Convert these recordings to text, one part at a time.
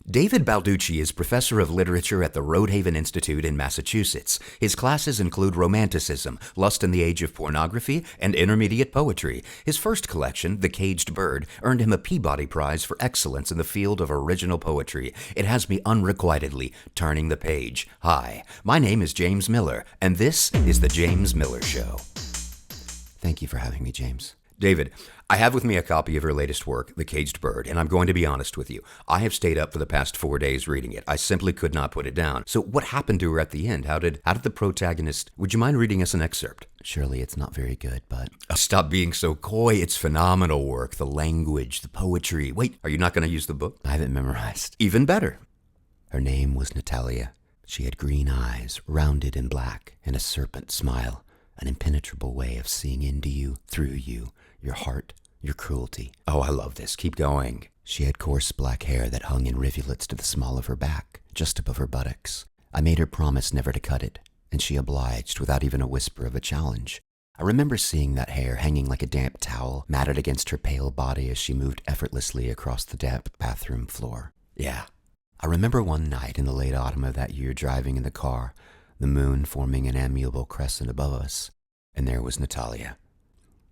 David Balducci is professor of literature at the Rodehaven Institute in Massachusetts. His classes include Romanticism, Lust in the Age of Pornography, and Intermediate Poetry. His first collection, The Caged Bird, earned him a Peabody Prize for excellence in the field of original poetry. It has me unrequitedly turning the page. Hi, my name is James Miller, and this is The James Miller Show. Thank you for having me, James. David, I have with me a copy of your latest work, The Caged Bird, and I'm going to be honest with you. I have stayed up for the past 4 days reading it. I simply could not put it down. So what happened to her at the end? How did the protagonist... Would you mind reading us an excerpt? Surely it's not very good, but... Stop being so coy. It's phenomenal work. The language, the poetry. Wait, are you not going to use the book? I have it memorized. Even better. Her name was Natalia. She had green eyes, rounded and black, and a serpent smile, an impenetrable way of seeing into you, through you, your heart, your cruelty. Oh, I love this. Keep going. She had coarse black hair that hung in rivulets to the small of her back, just above her buttocks. I made her promise never to cut it, and she obliged without even a whisper of a challenge. I remember seeing that hair hanging like a damp towel matted against her pale body as she moved effortlessly across the damp bathroom floor. Yeah. I remember one night in the late autumn of that year driving in the car, the moon forming an amiable crescent above us, and there was Natalia.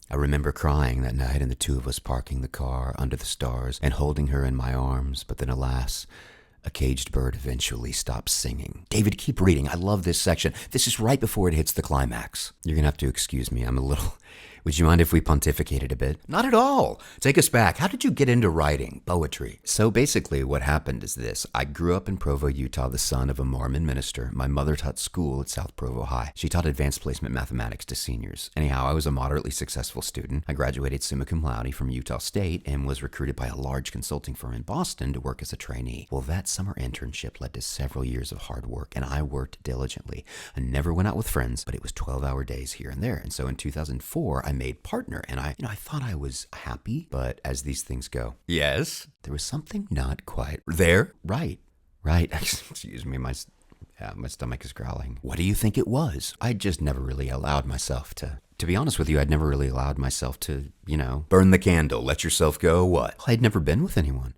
I remember crying that night and the two of us parking the car under the stars and holding her in my arms, but then alas, a caged bird eventually stopped singing. David, keep reading. I love this section. This is right before it hits the climax. You're going to have to excuse me. I'm a little... Would you mind if we pontificated a bit? Not at all. Take us back. How did you get into writing poetry? So basically what happened is this. I grew up in Provo, Utah, the son of a Mormon minister. My mother taught school at South Provo High. She taught advanced placement mathematics to seniors. Anyhow, I was a moderately successful student. I graduated summa cum laude from Utah State and was recruited by a large consulting firm in Boston to work as a trainee. Well, that summer internship led to several years of hard work, and I worked diligently. I never went out with friends, but it was 12-hour days here and there. And so in 2004, I made partner, and I thought I was happy, but as these things go. Yes? There was something not quite there. Right. Excuse me, my stomach is growling. What do you think it was? I just never really allowed myself to be honest with you, I'd never really allowed myself to, burn the candle, let yourself go, what? I'd never been with anyone.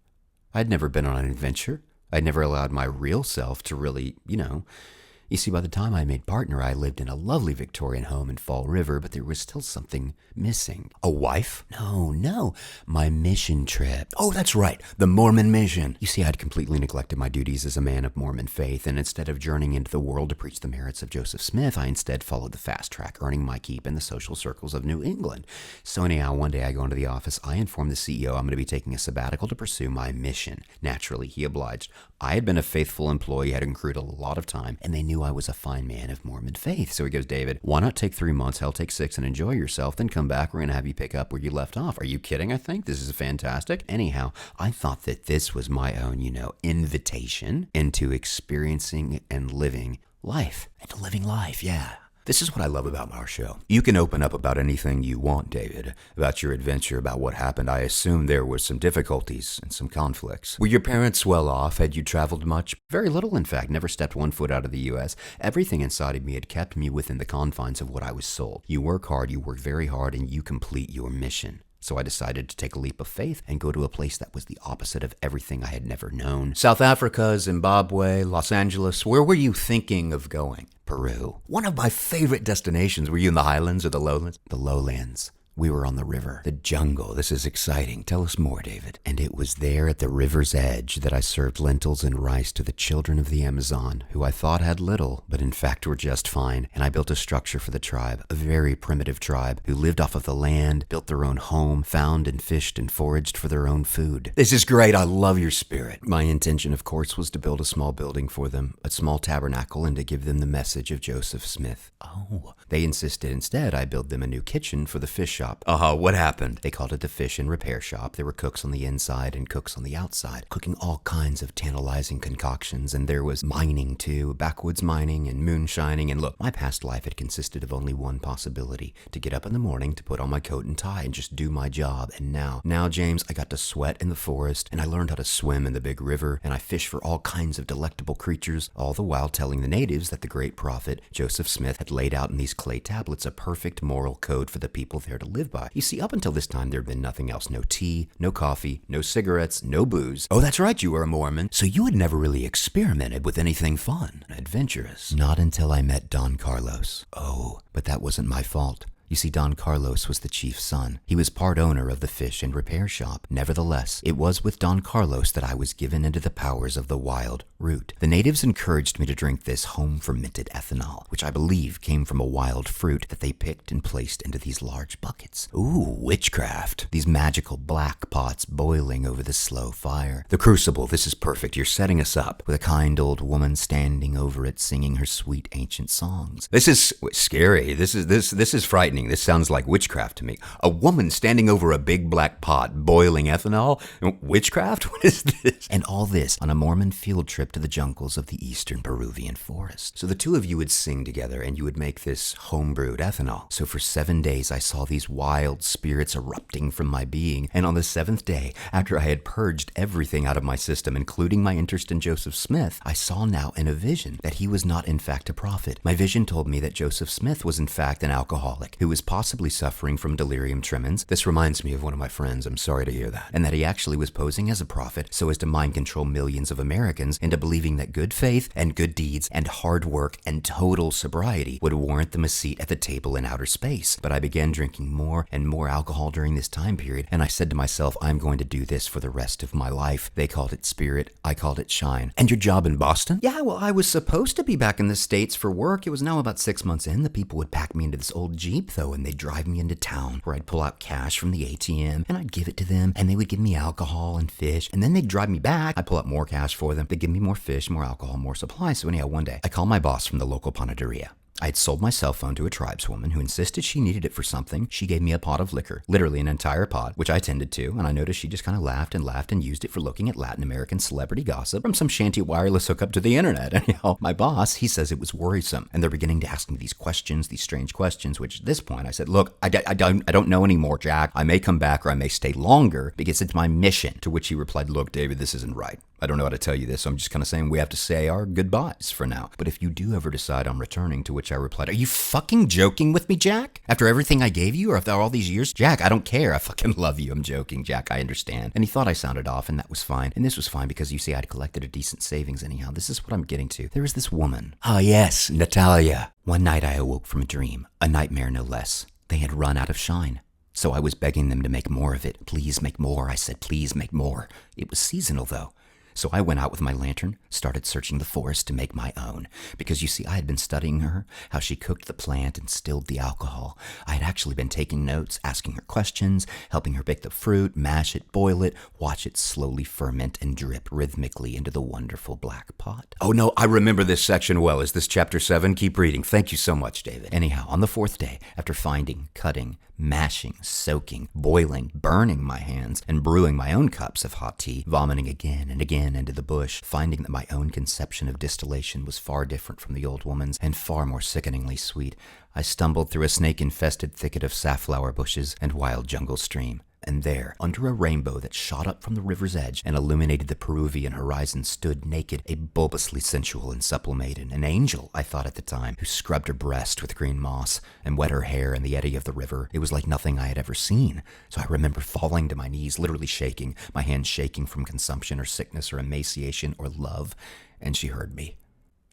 I'd never been on an adventure. I'd never allowed my real self to really, You see, by the time I made partner, I lived in a lovely Victorian home in Fall River, but there was still something missing. A wife? No. My mission trip. Oh, that's right. The Mormon mission. You see, I'd completely neglected my duties as a man of Mormon faith, and instead of journeying into the world to preach the merits of Joseph Smith, I instead followed the fast track, earning my keep in the social circles of New England. So anyhow, one day I go into the office, I inform the CEO I'm going to be taking a sabbatical to pursue my mission. Naturally, he obliged. I had been a faithful employee, had accrued a lot of time, and they knew I was a fine man of Mormon faith. So he goes, David, why not take 3 months, hell, take 6 and enjoy yourself, then come back, we're going to have you pick up where you left off. Are you kidding, I think? This is fantastic. Anyhow, I thought that this was my own, invitation into experiencing and living life. And living life, yeah. This is what I love about our show. You can open up about anything you want, David, about your adventure, about what happened. I assume there were some difficulties and some conflicts. Were your parents well off? Had you traveled much? Very little, in fact. Never stepped 1 foot out of the U.S. Everything inside of me had kept me within the confines of what I was sold. You work hard, you work very hard, and you complete your mission. So I decided to take a leap of faith and go to a place that was the opposite of everything I had never known. South Africa, Zimbabwe, Los Angeles. Where were you thinking of going? Peru. One of my favorite destinations. Were you in the highlands or the lowlands? The lowlands. We were on the river. The jungle. This is exciting. Tell us more, David. And it was there at the river's edge that I served lentils and rice to the children of the Amazon, who I thought had little, but in fact were just fine. And I built a structure for the tribe, a very primitive tribe, who lived off of the land, built their own home, found and fished and foraged for their own food. This is great. I love your spirit. My intention, of course, was to build a small building for them, a small tabernacle, and to give them the message of Joseph Smith. Oh. They insisted instead I build them a new kitchen for the fish shop. What happened? They called it the fish and repair shop. There were cooks on the inside and cooks on the outside, cooking all kinds of tantalizing concoctions, and there was mining too, backwoods mining and moonshining. And look, my past life had consisted of only one possibility, to get up in the morning, to put on my coat and tie and just do my job. And now, James, I got to sweat in the forest, and I learned how to swim in the big river, and I fished for all kinds of delectable creatures, all the while telling the natives that the great prophet, Joseph Smith, had laid out in these clay tablets a perfect moral code for the people there to live by. You see, up until this time, there had been nothing else. No tea, no coffee, no cigarettes, no booze. Oh, that's right, you were a Mormon. So you had never really experimented with anything fun, adventurous. Not until I met Don Carlos. Oh, but that wasn't my fault. You see, Don Carlos was the chief's son. He was part owner of the fish and repair shop. Nevertheless, it was with Don Carlos that I was given into the powers of the wild root. The natives encouraged me to drink this home-fermented ethanol, which I believe came from a wild fruit that they picked and placed into these large buckets. Ooh, witchcraft. These magical black pots boiling over the slow fire. The crucible, this is perfect. You're setting us up with a kind old woman standing over it singing her sweet ancient songs. This is scary. This is frightening. This sounds like witchcraft to me. A woman standing over a big black pot boiling ethanol? Witchcraft? What is this? And all this on a Mormon field trip to the jungles of the eastern Peruvian forest. So the two of you would sing together and you would make this home-brewed ethanol. So for 7 days I saw these wild spirits erupting from my being. And on the 7th day, after I had purged everything out of my system, including my interest in Joseph Smith, I saw now in a vision that he was not in fact a prophet. My vision told me that Joseph Smith was in fact an alcoholic who was possibly suffering from delirium tremens. This reminds me of one of my friends. I'm sorry to hear that. And that he actually was posing as a prophet so as to mind control millions of Americans into believing that good faith and good deeds and hard work and total sobriety would warrant them a seat at the table in outer space. But I began drinking more and more alcohol during this time period, and I said to myself, I'm going to do this for the rest of my life. They called it spirit, I called it shine. And your job in Boston? Yeah, well, I was supposed to be back in the States for work. It was now about 6 months in. The people would pack me into this old Jeep, though, and they'd drive me into town where I'd pull out cash from the ATM and I'd give it to them, and they would give me alcohol and fish, and then they'd drive me back. I'd pull out more cash for them. They'd give me more fish, more alcohol, more supplies. So anyhow, one day I called my boss from the local panaderia. I had sold my cell phone to a tribeswoman who insisted she needed it for something. She gave me a pot of liquor, literally an entire pot, which I attended to, and I noticed she just kind of laughed and used it for looking at Latin American celebrity gossip from some shanty wireless hookup to the internet. Anyhow, my boss, he says it was worrisome, and they're beginning to ask me these questions, these strange questions, which at this point I said, look, I don't know anymore, Jack. I may come back or I may stay longer because it's my mission. To which he replied, look, David, this isn't right. I don't know how to tell you this, so I'm just kind of saying we have to say our goodbyes for now. But if you do ever decide on returning, to which I replied, are you fucking joking with me, Jack? After everything I gave you, or after all these years? Jack, I don't care. I fucking love you. I'm joking, Jack. I understand. And he thought I sounded off, and that was fine. And this was fine because, you see, I'd collected a decent savings anyhow. This is what I'm getting to. There was this woman. Ah, yes, Natalia. One night I awoke from a dream. A nightmare, no less. They had run out of shine. So I was begging them to make more of it. Please make more. I said, please make more. It was seasonal, though. So I went out with my lantern, started searching the forest to make my own. Because, you see, I had been studying her, how she cooked the plant and stilled the alcohol. I had actually been taking notes, asking her questions, helping her pick the fruit, mash it, boil it, watch it slowly ferment and drip rhythmically into the wonderful black pot. Oh no, I remember this section well. Is this chapter 7? Keep reading. Thank you so much, David. Anyhow, on the 4th day, after finding, cutting, mashing, soaking, boiling, burning my hands, and brewing my own cups of hot tea, vomiting again and again into the bush, finding that my own conception of distillation was far different from the old woman's and far more sickeningly sweet, I stumbled through a snake-infested thicket of safflower bushes and wild jungle stream. And there, under a rainbow that shot up from the river's edge and illuminated the Peruvian horizon, stood naked a bulbously sensual and supple maiden, an angel, I thought at the time, who scrubbed her breast with green moss and wet her hair in the eddy of the river. It was like nothing I had ever seen. So I remember falling to my knees, literally shaking, my hands shaking from consumption or sickness or emaciation or love, and she heard me.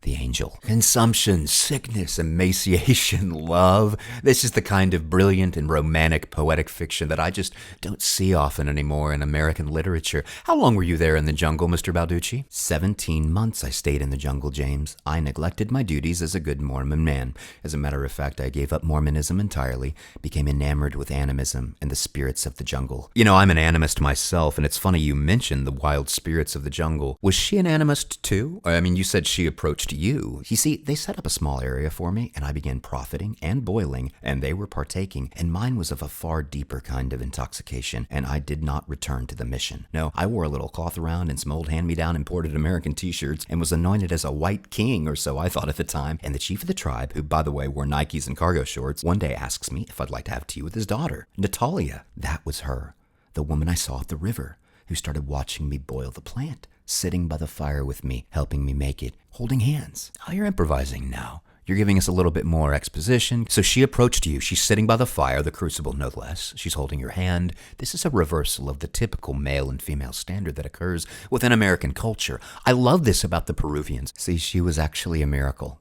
The angel. Consumption, sickness, emaciation, love. This is the kind of brilliant and romantic poetic fiction that I just don't see often anymore in American literature. How long were you there in the jungle, Mr. Balducci? 17 months I stayed in the jungle, James. I neglected my duties as a good Mormon man. As a matter of fact, I gave up Mormonism entirely, became enamored with animism and the spirits of the jungle. You know, I'm an animist myself, and it's funny you mentioned the wild spirits of the jungle. Was she an animist too? I mean, you said she approached you. You see, they set up a small area for me, and I began profiting and boiling, and they were partaking, and mine was of a far deeper kind of intoxication, and I did not return to the mission. No, I wore a little cloth around and some old hand-me-down imported American t-shirts, and was anointed as a white king, or so I thought at the time, and the chief of the tribe, who, by the way, wore Nikes and cargo shorts, one day asks me if I'd like to have tea with his daughter, Natalia. That was her, the woman I saw at the river, who started watching me boil the plant, sitting by the fire with me, helping me make it, holding hands. Oh, you're improvising now. You're giving us a little bit more exposition. So she approached you. She's sitting by the fire, the crucible no less. She's holding your hand. This is a reversal of the typical male and female standard that occurs within American culture. I love this about the Peruvians. See, she was actually a miracle.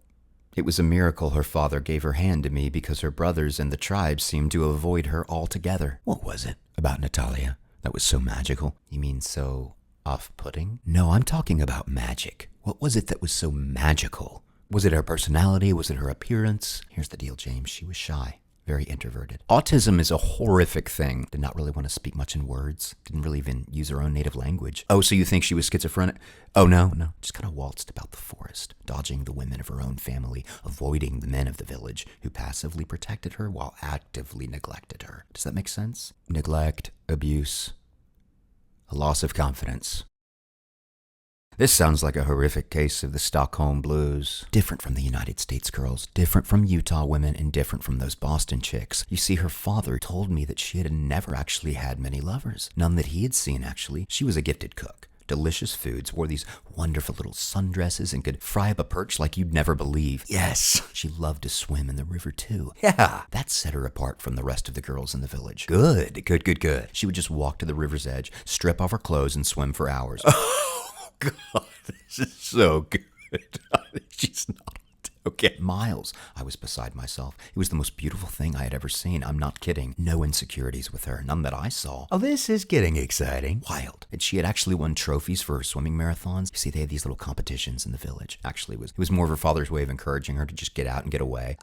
It was a miracle her father gave her hand to me because her brothers and the tribe seemed to avoid her altogether. What was it about Natalia that was so magical? You mean so off-putting? No, I'm talking about magic. What was it that was so magical? Was it her personality? Was it her appearance? Here's the deal, James. She was shy. Very introverted. Autism is a horrific thing. Did not really want to speak much in words. Didn't really even use her own native language. Oh, so you think she was schizophrenic? Oh, no. Just kind of waltzed about the forest, dodging the women of her own family, avoiding the men of the village who passively protected her while actively neglected her. Does that make sense? Neglect, abuse, a loss of confidence. This sounds like a horrific case of the Stockholm Blues. Different from the United States girls, different from Utah women, and different from those Boston chicks. You see, her father told me that she had never actually had many lovers. None that he had seen, actually. She was a gifted cook. Delicious foods, wore these wonderful little sundresses, and could fry up a perch like you'd never believe. Yes, she loved to swim in the river, too. Yeah, that set her apart from the rest of the girls in the village. Good. She would just walk to the river's edge, strip off her clothes, and swim for hours. God, this is so good. She's not okay. Miles, I was beside myself. It was the most beautiful thing I had ever seen. I'm not kidding. No insecurities with her, none that I saw. Oh, this is getting exciting. Wild. And she had actually won trophies for her swimming marathons. You see, they had these little competitions in the village. Actually, it was more of her father's way of encouraging her to just get out and get away.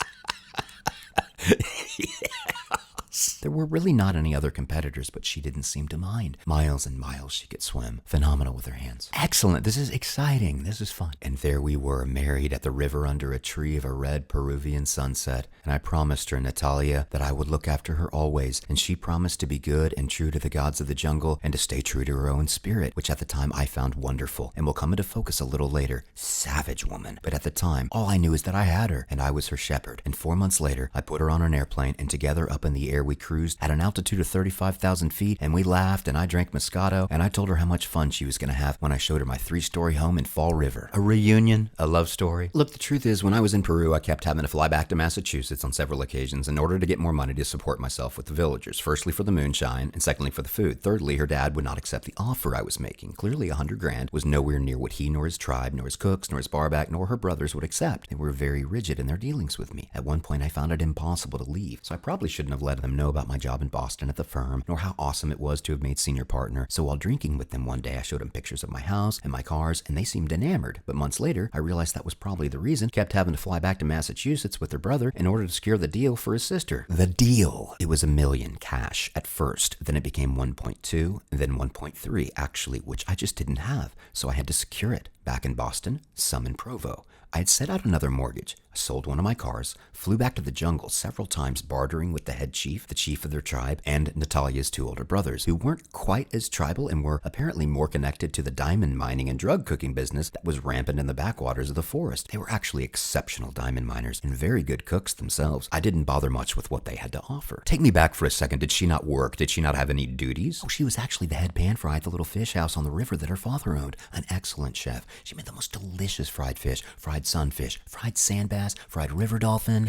There were really not any other competitors, but she didn't seem to mind. Miles and miles she could swim. Phenomenal with her hands. Excellent. This is exciting. This is fun. And there we were, married at the river under a tree of a red Peruvian sunset. And I promised her, Natalia, that I would look after her always. And she promised to be good and true to the gods of the jungle and to stay true to her own spirit, which at the time I found wonderful and will come into focus a little later. Savage woman. But at the time, all I knew is that I had her and I was her shepherd. And 4 months later, I put her on an airplane and together up in the air we cruised at an altitude of 35,000 feet, and we laughed, and I drank Moscato, and I told her how much fun she was going to have when I showed her my 3-story home in Fall River. A reunion, a love story. Look, the truth is, when I was in Peru, I kept having to fly back to Massachusetts on several occasions in order to get more money to support myself with the villagers. Firstly, for the moonshine, and secondly, for the food. Thirdly, her dad would not accept the offer I was making. Clearly, $100,000 was nowhere near what he, nor his tribe, nor his cooks, nor his barback, nor her brothers would accept. They were very rigid in their dealings with me. At one point, I found it impossible to leave, so I probably shouldn't have let them know about my job in Boston at the firm, nor how awesome it was to have made senior partner. So while drinking with them one day, I showed them pictures of my house and my cars, and they seemed enamored. But months later, I realized that was probably the reason. Kept having to fly back to Massachusetts with their brother in order to secure the deal for his sister. The deal! It was $1 million cash at first, then it became 1.2, then 1.3 actually, which I just didn't have, so I had to secure it. Back in Boston, some in Provo. I had set out another mortgage. I sold one of my cars, flew back to the jungle several times bartering with the head chief, the chief of their tribe, and Natalia's 2 older brothers, who weren't quite as tribal and were apparently more connected to the diamond mining and drug cooking business that was rampant in the backwaters of the forest. They were actually exceptional diamond miners and very good cooks themselves. I didn't bother much with what they had to offer. Take me back for a second. Did she not work? Did she not have any duties? Oh, she was actually the head pan fry at the little fish house on the river that her father owned. An excellent chef. She made the most delicious fried fish, fried sunfish, fried sand bass, fried river dolphin.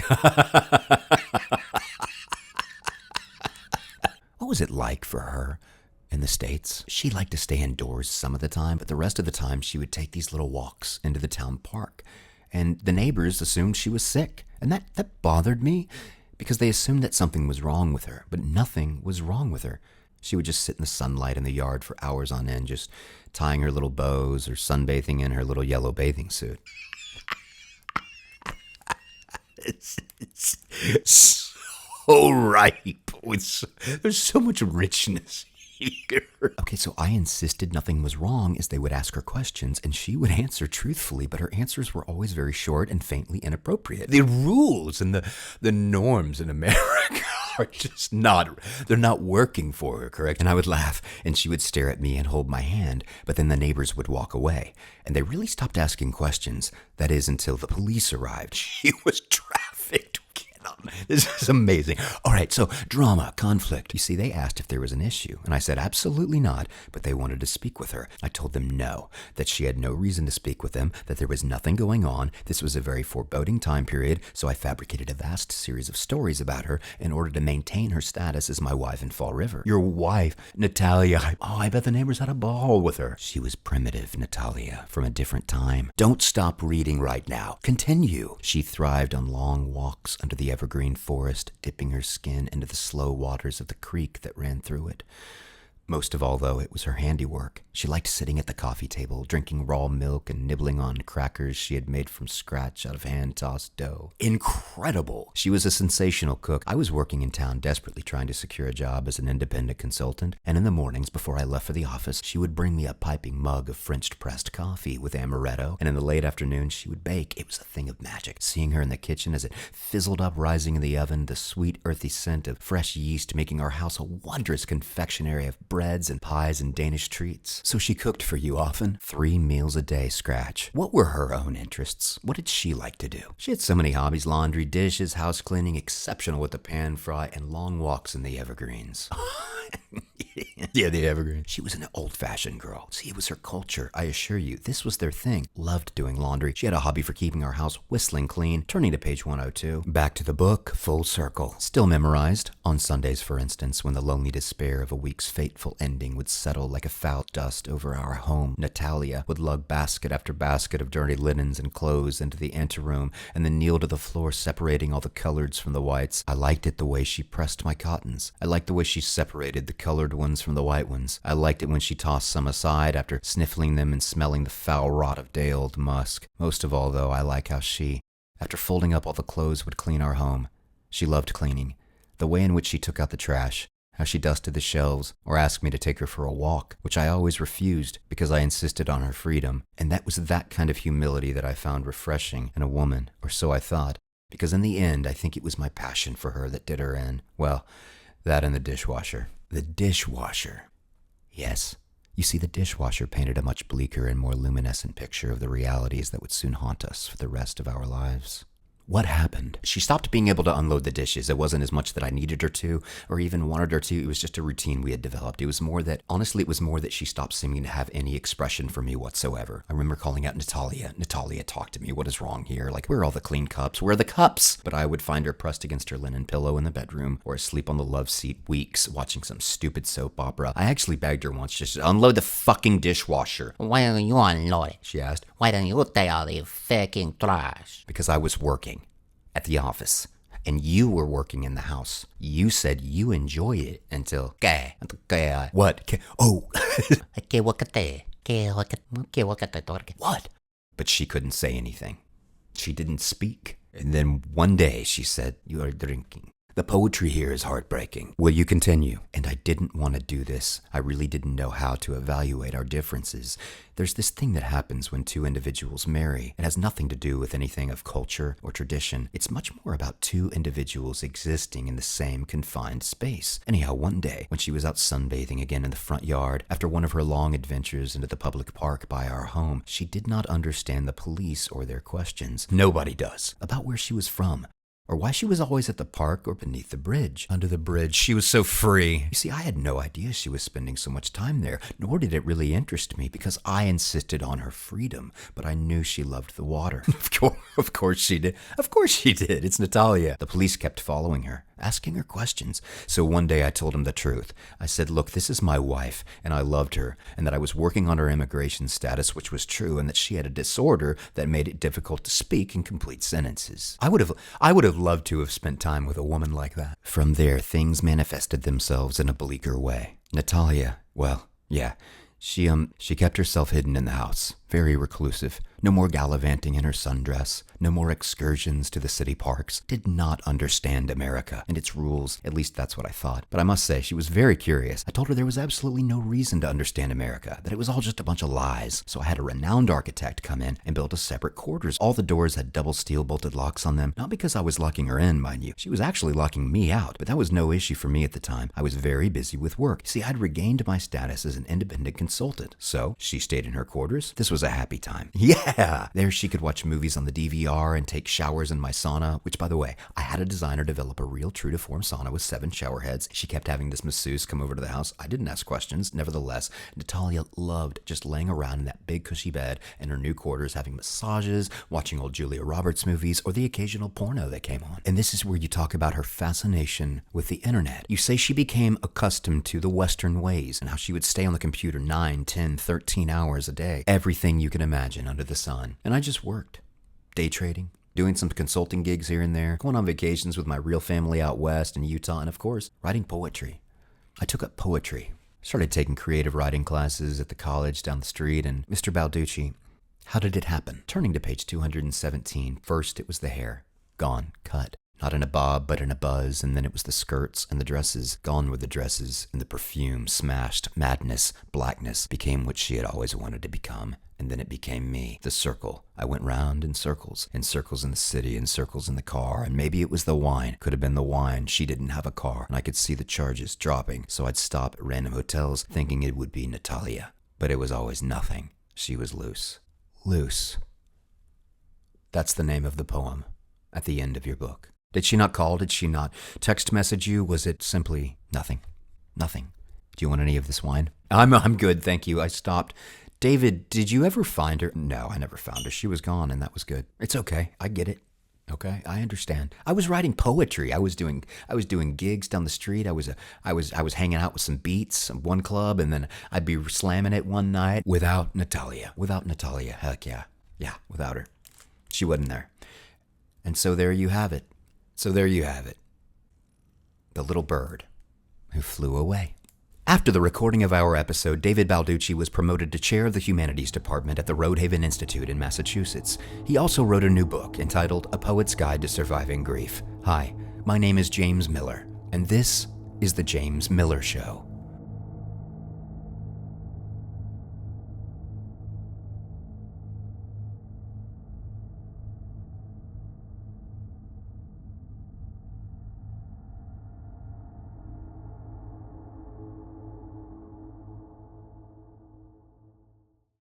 What was it like for her in the States? She liked to stay indoors some of the time, but the rest of the time she would take these little walks into the town park. And the neighbors assumed she was sick. And that bothered me because they assumed that something was wrong with her, but nothing was wrong with her. She would just sit in the sunlight in the yard for hours on end, just tying her little bows or sunbathing in her little yellow bathing suit. It's so ripe. There's so much richness here. Okay, so I insisted nothing was wrong as they would ask her questions, and she would answer truthfully, but her answers were always very short and faintly inappropriate. The rules and the norms in America are just they're not working for her, correct? And I would laugh, and she would stare at me and hold my hand, but then the neighbors would walk away, and they really stopped asking questions. That is, until the police arrived. She was trafficked. This is amazing. All right, so drama, conflict. You see, they asked if there was an issue, and I said absolutely not, but they wanted to speak with her. I told them no, that she had no reason to speak with them, that there was nothing going on. This was a very foreboding time period, so I fabricated a vast series of stories about her in order to maintain her status as my wife in Fall River. Your wife, Natalia. Oh, I bet the neighbors had a ball with her. She was primitive, Natalia, from a different time. Don't stop reading right now. Continue. She thrived on long walks under the evergreen forest, dipping her skin into the slow waters of the creek that ran through it. Most of all, though, it was her handiwork. She liked sitting at the coffee table, drinking raw milk and nibbling on crackers she had made from scratch out of hand-tossed dough. Incredible! She was a sensational cook. I was working in town desperately trying to secure a job as an independent consultant, and in the mornings before I left for the office, she would bring me a piping mug of French-pressed coffee with amaretto, and in the late afternoon she would bake. It was a thing of magic. Seeing her in the kitchen as it fizzled up, rising in the oven, the sweet, earthy scent of fresh yeast making our house a wondrous confectionery of breads and pies and Danish treats. So she cooked for you often? 3 meals a day, Scratch. What were her own interests? What did she like to do? She had so many hobbies: laundry, dishes, house cleaning, exceptional with the pan fry, and long walks in the evergreens. Yeah, the evergreen. She was an old-fashioned girl. See, it was her culture. I assure you, this was their thing. Loved doing laundry. She had a hobby for keeping our house whistling clean. Turning to page 102. Back to the book, full circle. Still memorized. On Sundays, for instance, when the lonely despair of a week's fateful ending would settle like a foul dust over our home, Natalia would lug basket after basket of dirty linens and clothes into the anteroom and then kneel to the floor, separating all the coloreds from the whites. I liked it the way she pressed my cottons. I liked the way she separated the colored ones from the white ones. I liked it when she tossed some aside after sniffling them and smelling the foul rot of day-old musk. Most of all, though, I like how she, after folding up all the clothes, would clean our home. She loved cleaning. The way in which she took out the trash, how she dusted the shelves, or asked me to take her for a walk, which I always refused because I insisted on her freedom. And that was that kind of humility that I found refreshing in a woman, or so I thought, because in the end, I think it was my passion for her that did her in. Well, that and the dishwasher. The dishwasher. Yes. You see, the dishwasher painted a much bleaker and more luminescent picture of the realities that would soon haunt us for the rest of our lives. What happened? She stopped being able to unload the dishes. It wasn't as much that I needed her to, or even wanted her to. It was just a routine we had developed. It was more that she stopped seeming to have any expression for me whatsoever. I remember calling out Natalia. Natalia, talk to me. What is wrong here? Like, where are all the clean cups? Where are the cups? But I would find her pressed against her linen pillow in the bedroom, or asleep on the love seat, weeks, watching some stupid soap opera. I actually begged her once just to unload the fucking dishwasher. Why don't you unload it? She asked. Why don't you take out the fucking trash? Because I was working at the office, and you were working in the house. You said you enjoy it until... What? Oh! What? But she couldn't say anything. She didn't speak. And then one day she said, "You are drinking. The poetry here is heartbreaking. Will you continue?" And I didn't want to do this. I really didn't know how to evaluate our differences. There's this thing that happens when two individuals marry. It has nothing to do with anything of culture or tradition. It's much more about two individuals existing in the same confined space. Anyhow, one day, when she was out sunbathing again in the front yard, after one of her long adventures into the public park by our home, she did not understand the police or their questions. Nobody does. About where she was from, or why she was always at the park or beneath the bridge. Under the bridge, she was so free. You see, I had no idea she was spending so much time there, nor did it really interest me, because I insisted on her freedom, but I knew she loved the water. Of course she did. Of course she did. It's Natalia. The police kept following her, asking her questions. So one day I told him the truth. I said, "Look, this is my wife, and I loved her, and that I was working on her immigration status, which was true, and that she had a disorder that made it difficult to speak in complete sentences." I would have loved to have spent time with a woman like that. From there, things manifested themselves in a bleaker way. Natalia, well, yeah, she kept herself hidden in the house, very reclusive. No more gallivanting in her sundress, no more excursions to the city parks. Did not understand America and its rules, at least that's what I thought. But I must say, she was very curious. I told her there was absolutely no reason to understand America, that it was all just a bunch of lies. So I had a renowned architect come in and build us separate quarters. All the doors had double steel bolted locks on them, not because I was locking her in, mind you. She was actually locking me out, but that was no issue for me at the time. I was very busy with work. See, I'd regained my status as an independent consultant. So she stayed in her quarters. This was was a happy time. Yeah! There she could watch movies on the DVR and take showers in my sauna, which, by the way, I had a designer develop a real true to form sauna with 7 shower heads. She kept having this masseuse come over to the house. I didn't ask questions. Nevertheless, Natalia loved just laying around in that big cushy bed in her new quarters, having massages, watching old Julia Roberts movies, or the occasional porno that came on. And this is where you talk about her fascination with the internet. You say she became accustomed to the Western ways and how she would stay on the computer 9, 10, 13 hours a day. Everything you can imagine under the sun. And I just worked. Day trading, doing some consulting gigs here and there, going on vacations with my real family out west in Utah, and of course, writing poetry. I took up poetry. Started taking creative writing classes at the college down the street, and Mr. Balducci, how did it happen? Turning to page 217, first it was the hair. Gone, cut. Not in a bob, but in a buzz, and then it was the skirts and the dresses. Gone were the dresses, and the perfume smashed. Madness, blackness, became what she had always wanted to become. And then it became me, the circle. I went round in circles in the city, in circles in the car, and maybe it was the wine. Could have been the wine. She didn't have a car, and I could see the charges dropping, so I'd stop at random hotels thinking it would be Natalia. But it was always nothing. She was loose. Loose. That's the name of the poem at the end of your book. Did she not call? Did she not text message you? Was it simply nothing? Nothing. Do you want any of this wine? I'm good, thank you. I stopped. David, did you ever find her? No, I never found her. She was gone, and that was good. It's okay. I get it. Okay, I understand. I was writing poetry. I was doing gigs down the street. I was hanging out with some beats, one club, and then I'd be slamming it one night without Natalia. Without Natalia, heck yeah. Yeah, without her. She wasn't there. And so there you have it. The little bird who flew away. After the recording of our episode, David Balducci was promoted to chair of the humanities department at the Roadhaven Institute in Massachusetts. He also wrote a new book entitled A Poet's Guide to Surviving Grief. Hi, my name is James Miller, and this is The James Miller Show.